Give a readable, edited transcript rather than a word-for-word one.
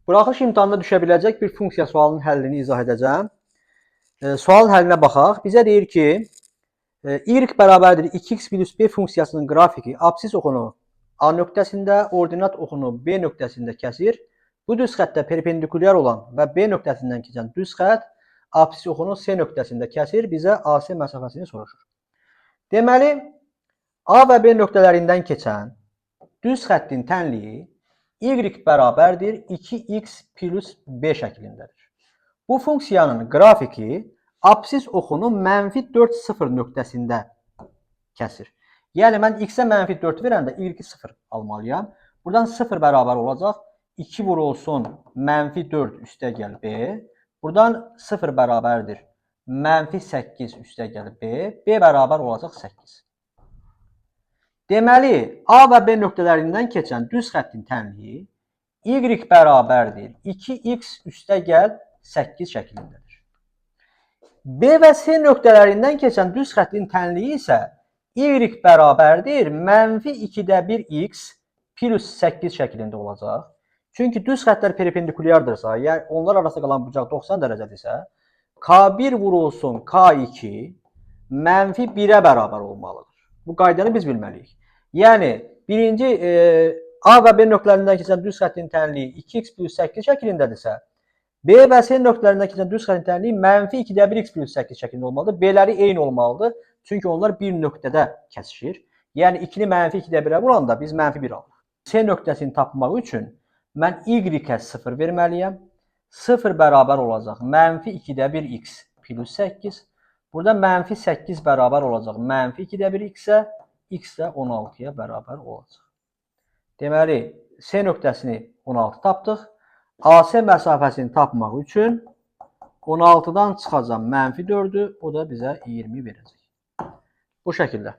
Buraxılış imtahanında düşə biləcək bir funksiya sualının həllini izah edəcəm. Sualın həllinə baxaq. Bizə deyir ki, y bərabərdir 2x plus b funksiyasının qrafiki absis oxunu A nöqtəsində, ordinat oxunu B nöqtəsində kəsir. Bu düz xəttə perpendikulyar olan və B nöqtəsindən keçən düz xətt absis oxunu C nöqtəsində kəsir. Bizə AC məsafəsini soruşur. Deməli, A və B nöqtələrindən keçən düz xəttin tənliyi y bərabərdir 2x plus b şəklindədir. Bu funksiyanın qrafiki absis oxunu -4, 0 nöqtəsində kəsir. Yəni, mən x-ə -4 verəndə y-i 0 almalıyam. Buradan 0 bərabər olacaq. 2 vurulsun -4 üstəgəl b. Buradan 0 bərabərdir. -8 üstəgəl b. B bərabər olacaq 8. Deməli, A və B nöqtələrindən keçən düz xəttin tənliyi y bərabərdir 2x üstəgəl 8 şəklindədir. B və C nöqtələrindən keçən düz xəttin tənliyi isə y bərabərdir -2x plus 8 şəklində olacaq. Çünki düz xəttlər perpendikulyardırsa, yəni onlar arasında qalan bucaq 90 dərəcədirsə, K1 vurulsun K2 -1-ə bərabər olmalıdır. Bu qaydanı biz bilməliyik. Yəni, birinci A və B nöqtələrindən keçən düz xəttin tənliyi 2x plus 8 şəklindədirsə, B və C nöqtələrindən keçən düz xəttin tənliyi -2x plus 8 şəklində olmalıdır. B-ləri eyni olmalıdır. Çünki onlar bir nöqtədə kəsişir. Yəni, 2-ni -2-1-ə vuranda biz -1 alırıq. C nöqtəsini tapmaq üçün mən y-ə 0 verməliyəm. 0 bərabər olacaq -2x plus 8. Burada -8 bərabər olacaq -2x-ə. X də 16-ya bərabər olacaq. Deməli, C nöqtəsini 16 tapdıq. AC məsafəsini tapmaq üçün 16-dan çıxacam -4-ü, o da bizə 20 verəcək. Bu şəkildə.